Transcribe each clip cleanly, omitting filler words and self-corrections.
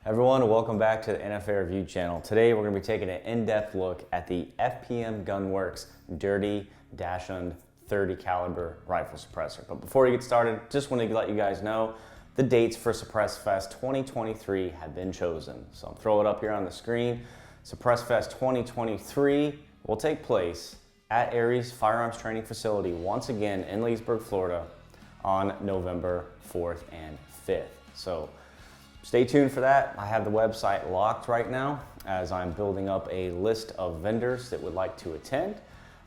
Everyone, welcome back to the NFA Review channel. Today we're going to be taking an in-depth look at the FPM Gunworks Dirty Dachshund 30 caliber rifle suppressor. But before we get started, just want to let you guys know the dates for Suppress Fest 2023 have been chosen. So I'll throw it up here on the screen. Suppress Fest 2023 will take place at Aries Firearms Training Facility once again in Leesburg, Florida on November 4th and 5th. So stay tuned for that. I have the website locked right now as I'm building up a list of vendors that would like to attend.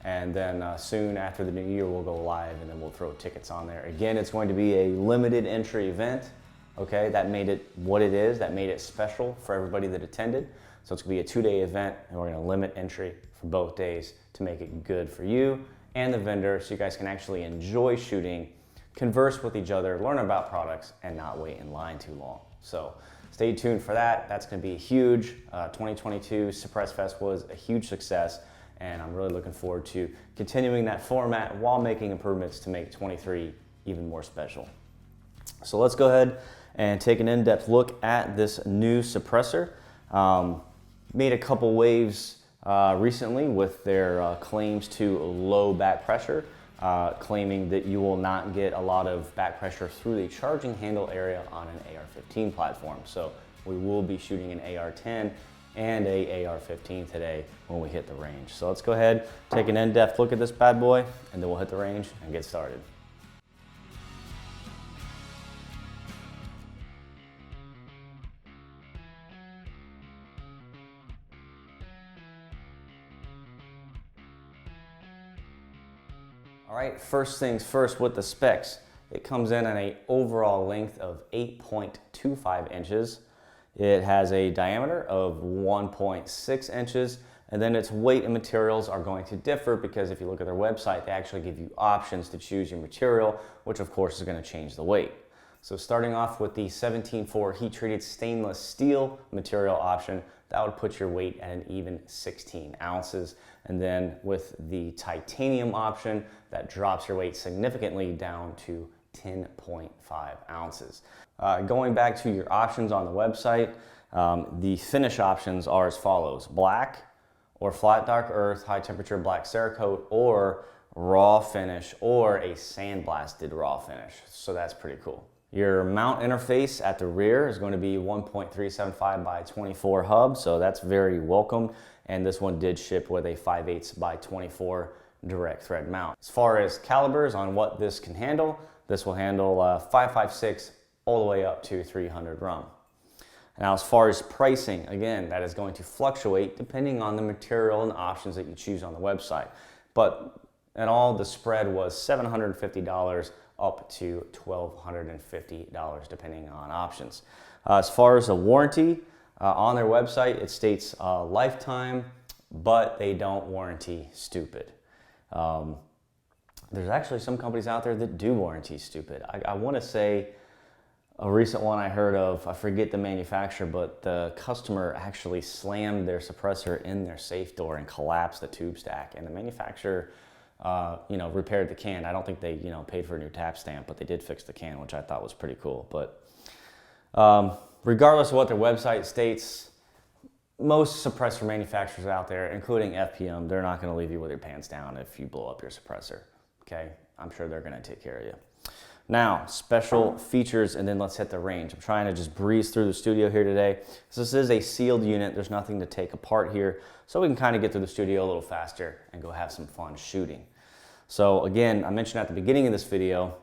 And then soon after the new year, we'll go live and then we'll throw tickets on there. Again, it's going to be a limited entry event. Okay, that made it what it is. That made it special for everybody that attended. So it's gonna be a 2-day event and we're gonna limit entry for both days to make it good for you and the vendor so you guys can actually enjoy shooting, converse with each other, learn about products, and not wait in line too long. So stay tuned for that. That's going to be huge. 2022 Suppress Fest was a huge success, and I'm really looking forward to continuing that format while making improvements to make 23 even more special. So let's go ahead and take an in-depth look at this new suppressor. Made a couple waves recently with their claims to low back pressure. Claiming that you will not get a lot of back pressure through the charging handle area on an AR-15 platform. So we will be shooting an AR-10 and a AR-15 today when we hit the range. So let's go ahead, take an in-depth look at this bad boy, and then we'll hit the range and get started. All right, first things first with the specs. It comes in at an overall length of 8.25 inches. It has a diameter of 1.6 inches, and then its weight and materials are going to differ because if you look at their website, they actually give you options to choose your material, which of course is going to change the weight. So starting off with the 17.4 heat-treated stainless steel material option, that would put your weight at an even 16 ounces. And then with the titanium option, that drops your weight significantly down to 10.5 ounces. Going back to your options on the website, the finish options are as follows: black or flat dark earth, high temperature black Cerakote, or raw finish, or a sandblasted raw finish. So that's pretty cool. Your mount interface at the rear is going to be 1.375 by 24 hub, so that's very welcome. And this one did ship with a 5/8 by 24 direct thread mount. As far as calibers on what this can handle, this will handle 5.56 all the way up to 300 rum. Now, as far as pricing, again, that is going to fluctuate depending on the material and options that you choose on the website. But in all, the spread was $750 up to $1,250 depending on options. As far as a warranty, on their website it states lifetime, but they don't warranty stupid. There's actually some companies out there that do warranty stupid. I want to say a recent one I heard of, I forget the manufacturer, but the customer actually slammed their suppressor in their safe door and collapsed the tube stack, and the manufacturer repaired the can. I don't think they, paid for a new tap stamp, but they did fix the can, which I thought was pretty cool. But regardless of what their website states, most suppressor manufacturers out there, including FPM, they're not going to leave you with your pants down if you blow up your suppressor. Okay, I'm sure they're going to take care of you. Now, special features, and then let's hit the range. I'm trying to just breeze through the studio here today. So this is a sealed unit. There's nothing to take apart here, so we can kind of get through the studio a little faster and go have some fun shooting. So again, I mentioned at the beginning of this video,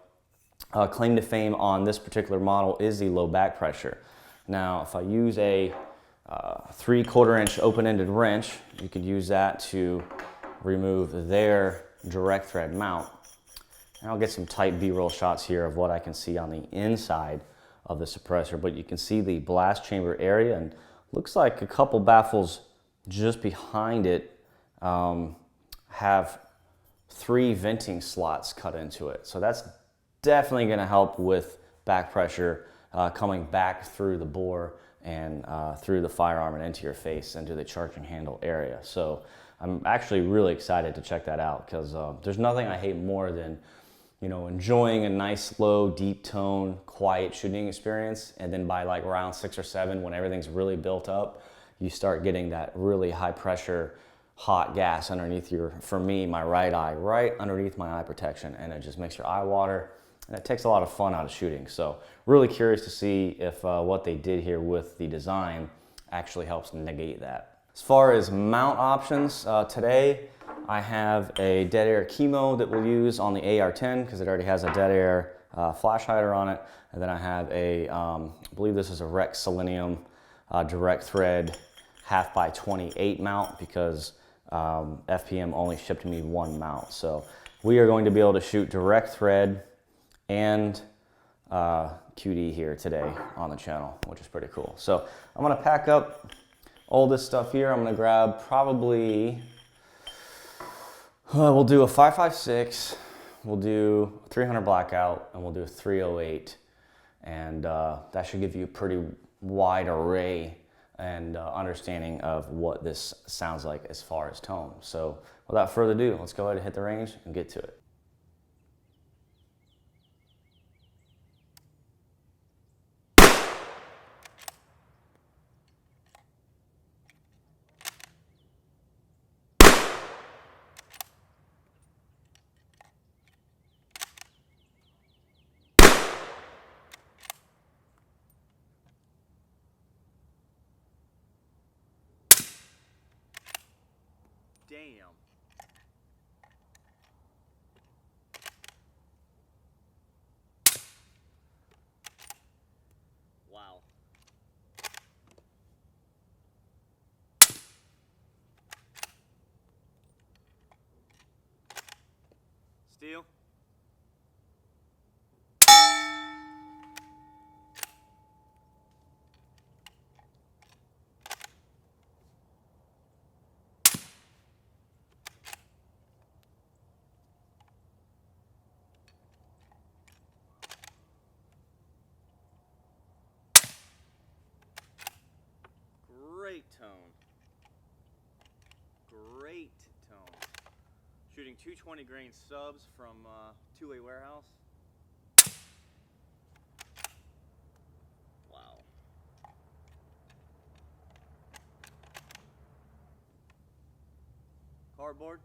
claim to fame on this particular model is the low back pressure. Now, if I use a 3/4 inch open-ended wrench, you could use that to remove their direct thread mount. And I'll get some tight B-roll shots here of what I can see on the inside of the suppressor, but you can see the blast chamber area, and looks like a couple baffles just behind it have 3 venting slots cut into it. So that's definitely going to help with back pressure coming back through the bore and through the firearm and into your face, into the charging handle area. So I'm actually really excited to check that out, because there's nothing I hate more than you know, enjoying a nice, low, deep tone, quiet shooting experience. And then by like round 6 or 7, when everything's really built up, you start getting that really high pressure, hot gas underneath your, for me, my right eye, right underneath my eye protection. And it just makes your eye water, and it takes a lot of fun out of shooting. So really curious to see if what they did here with the design actually helps negate that. As far as mount options, today I have a dead air chemo that we'll use on the AR-10 because it already has a dead air flash hider on it. And then I have a, I believe this is a Rex Selenium direct thread 1/2x28 mount because FPM only shipped me 1 mount. So we are going to be able to shoot direct thread and QD here today on the channel, which is pretty cool. So I'm gonna pack up all this stuff here. I'm gonna grab probably, we'll do a 5.56, we'll do 300 blackout, and we'll do a 308. And that should give you a pretty wide array and understanding of what this sounds like as far as tone. So without further ado, let's go ahead and hit the range and get to it. Damn. Wow. Steel. Great tone. Great tone. Shooting 220 grain subs from two-way warehouse. Wow. Cardboard.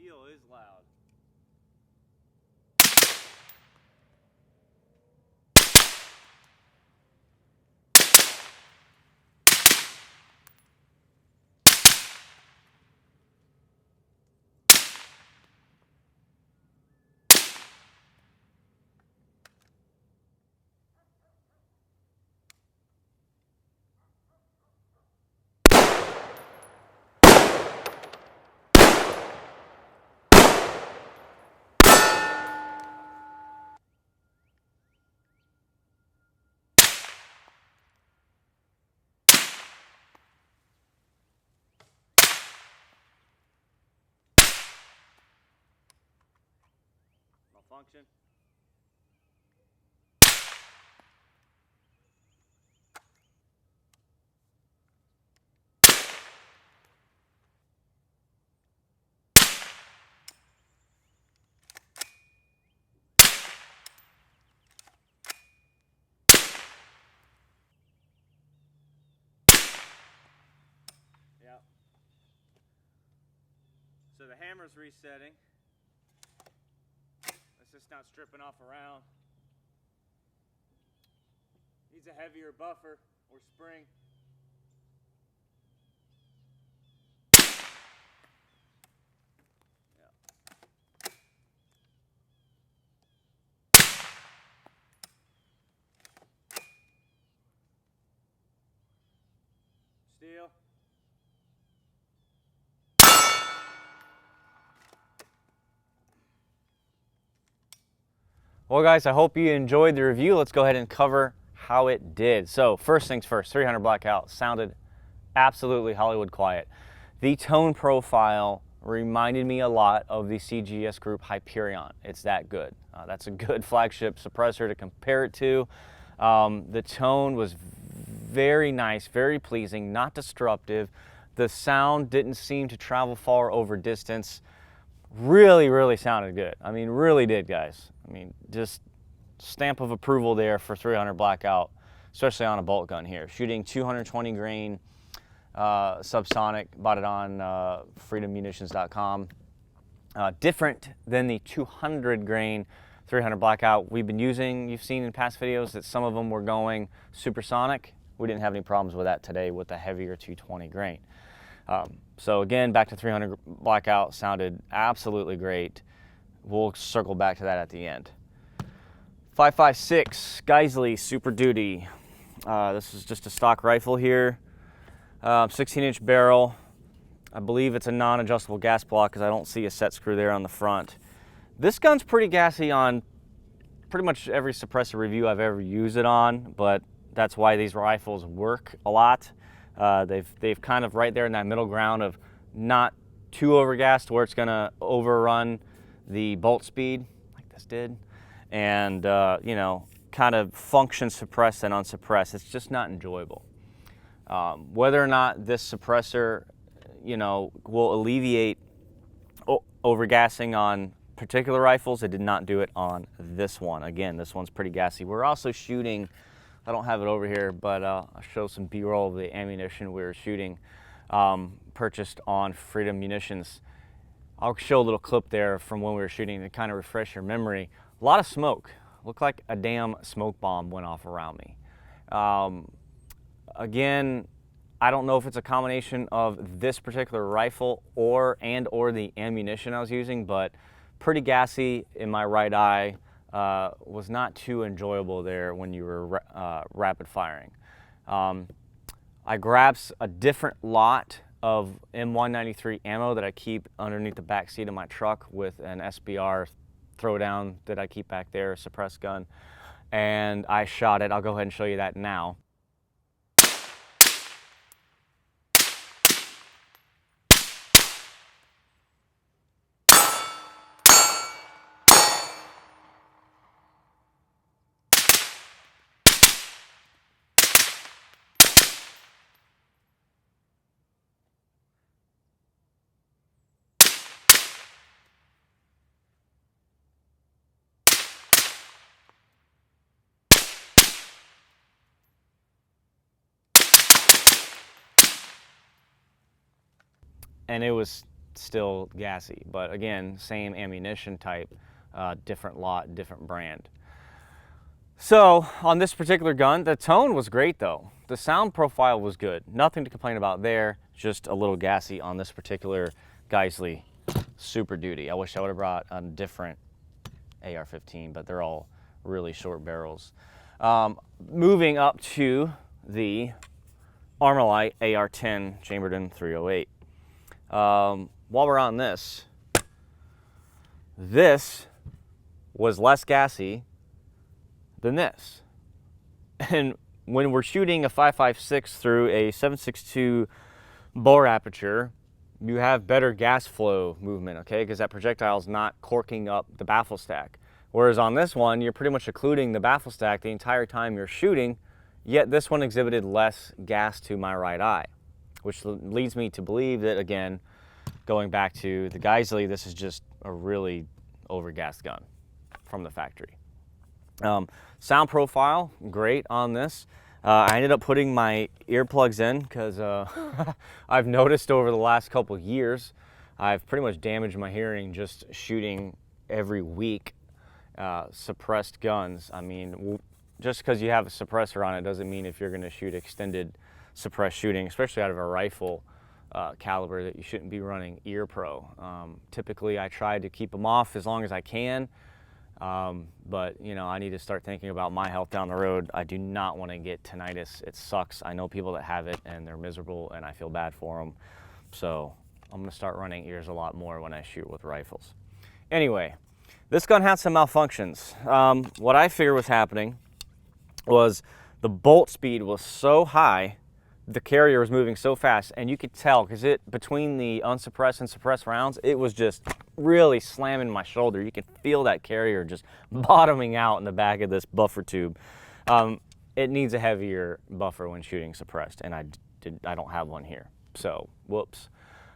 Steel is loud. Malfunction. Yeah. So the hammer's resetting. It's just not stripping off around. Needs a heavier buffer or spring. Steel. Well guys, I hope you enjoyed the review. Let's go ahead and cover how it did. So first things first, 300 blackout sounded absolutely Hollywood quiet. The tone profile reminded me a lot of the CGS Group Hyperion. It's that good. That's a good flagship suppressor to compare it to. The tone was very nice, very pleasing, not disruptive. The sound didn't seem to travel far over distance. Really sounded good. I mean, really did, guys. I mean, just stamp of approval there for 300 blackout, especially on a bolt gun here. Shooting 220 grain subsonic, bought it on freedommunitions.com. Different than the 200 grain 300 blackout we've been using. You've seen in past videos that some of them were going supersonic. We didn't have any problems with that today with the heavier 220 grain. So again, back to 300 blackout, sounded absolutely great. We'll circle back to that at the end. 5.56 Geisley Super Duty. This is just a stock rifle here. 16-inch barrel. I believe it's a non-adjustable gas block because I don't see a set screw there on the front. This gun's pretty gassy on pretty much every suppressor review I've ever used it on, but that's why these rifles work a lot. They've kind of right there in that middle ground of not too overgassed where it's gonna overrun the bolt speed like this did, and you know, kind of function suppressed and unsuppressed. It's just not enjoyable. Whether or not this suppressor, you know, will alleviate overgassing on particular rifles, it did not do it on this one. Again, this one's pretty gassy. We're also shooting, I don't have it over here, but I'll show some B-roll of the ammunition we were shooting, purchased on Freedom Munitions. I'll show a little clip there from when we were shooting to kind of refresh your memory. A lot of smoke. Looked like a damn smoke bomb went off around me. Again, I don't know if it's a combination of this particular rifle or the ammunition I was using, but pretty gassy in my right eye. Was not too enjoyable there when you were rapid firing. I grabbed a different lot of M193 ammo that I keep underneath the back seat of my truck with an SBR throwdown that I keep back there, a suppressed gun, and I shot it. I'll go ahead and show you that now. And it was still gassy, but again, same ammunition type, different lot, different brand. So on this particular gun, the tone was great though. The sound profile was good. Nothing to complain about there, just a little gassy on this particular Geisley Super Duty. I wish I would have brought a different AR-15, but they're all really short barrels. Moving up to the Armalite AR-10 chambered in .308. While we're on this was less gassy than this. And when we're shooting a 5.56 through a 7.62 bore aperture, you have better gas flow movement, okay? Because that projectile is not corking up the baffle stack. Whereas on this one, you're pretty much occluding the baffle stack the entire time you're shooting, yet this one exhibited less gas to my right eye, which leads me to believe that, again, going back to the Geisley, this is just a really overgassed gun from the factory. Sound profile, great on this. I ended up putting my earplugs in because I've noticed over the last couple of years, I've pretty much damaged my hearing just shooting every week suppressed guns. I mean, just because you have a suppressor on it doesn't mean if you're going to shoot extended suppressed shooting, especially out of a rifle caliber, that you shouldn't be running ear pro. Typically I try to keep them off as long as I can, but you know, I need to start thinking about my health down the road. I do not want to get tinnitus. It sucks. I know people that have it and they're miserable and I feel bad for them. So I'm going to start running ears a lot more when I shoot with rifles. Anyway, this gun had some malfunctions. What I figured was happening was the bolt speed was so high, the carrier was moving so fast, and you could tell because between the unsuppressed and suppressed rounds, it was just really slamming my shoulder. You could feel that carrier just bottoming out in the back of this buffer tube. It needs a heavier buffer when shooting suppressed, and I don't have one here, so whoops.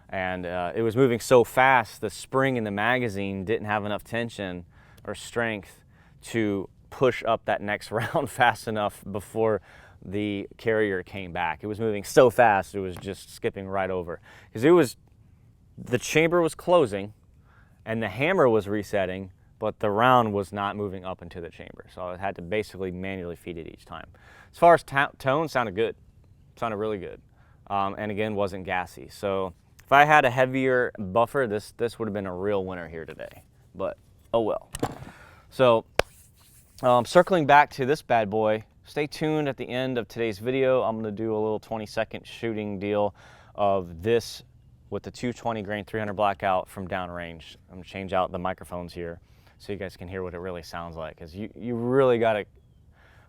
And it was moving so fast, the spring in the magazine didn't have enough tension or strength to push up that next round fast enough before the carrier came back. It was moving so fast, it was just skipping right over. Because the chamber was closing and the hammer was resetting, but the round was not moving up into the chamber. So I had to basically manually feed it each time. As far as tone, sounded good. Sounded really good. And again, wasn't gassy. So if I had a heavier buffer, this would have been a real winner here today. But oh well. So circling back to this bad boy, stay tuned at the end of today's video. I'm going to do a little 20-second shooting deal of this with the 220 grain 300 blackout from downrange. I'm going to change out the microphones here so you guys can hear what it really sounds like, because you really got to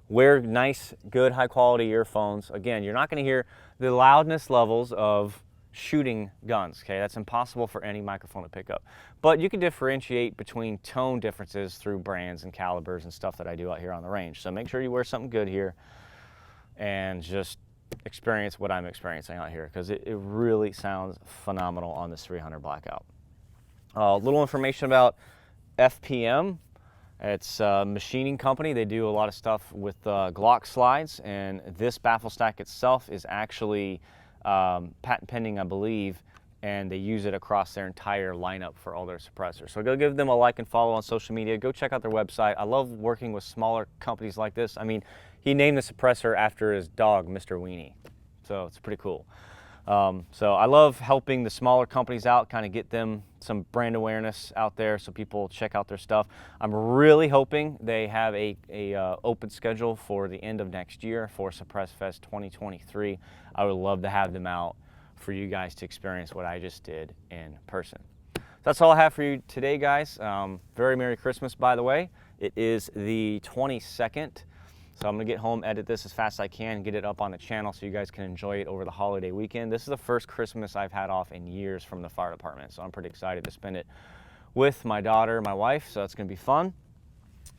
wear nice, good, high-quality earphones. Again, you're not going to hear the loudness levels of shooting guns, okay? That's impossible for any microphone to pick up. But you can differentiate between tone differences through brands and calibers and stuff that I do out here on the range. So make sure you wear something good here and just experience what I'm experiencing out here, because it really sounds phenomenal on this 300 blackout. A little information about FPM. It's a machining company. They do a lot of stuff with Glock slides, and this baffle stack itself is actually patent pending, I believe, and they use it across their entire lineup for all their suppressors. So go give them a like and follow on social media. Go check out their website. I love working with smaller companies like this. I mean, he named the suppressor after his dog, Mr. Weenie. So it's pretty cool. So I love helping the smaller companies out, kind of get them some brand awareness out there so people check out their stuff. I'm really hoping they have a open schedule for the end of next year for Suppress Fest 2023. I would love to have them out for you guys to experience what I just did in person. That's all I have for you today, guys. Very Merry Christmas, by the way. It is the 22nd. So I'm gonna get home, edit this as fast as I can, get it up on the channel so you guys can enjoy it over the holiday weekend. This is the first Christmas I've had off in years from the fire department, so I'm pretty excited to spend it with my daughter, my wife, so it's gonna be fun.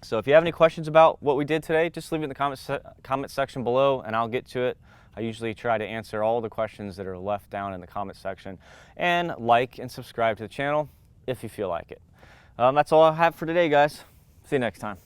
So if you have any questions about what we did today, just leave it in the comment section below and I'll get to it. I usually try to answer all the questions that are left down in the comment section, and like and subscribe to the channel if you feel like it. That's all I have for today, guys. See you next time.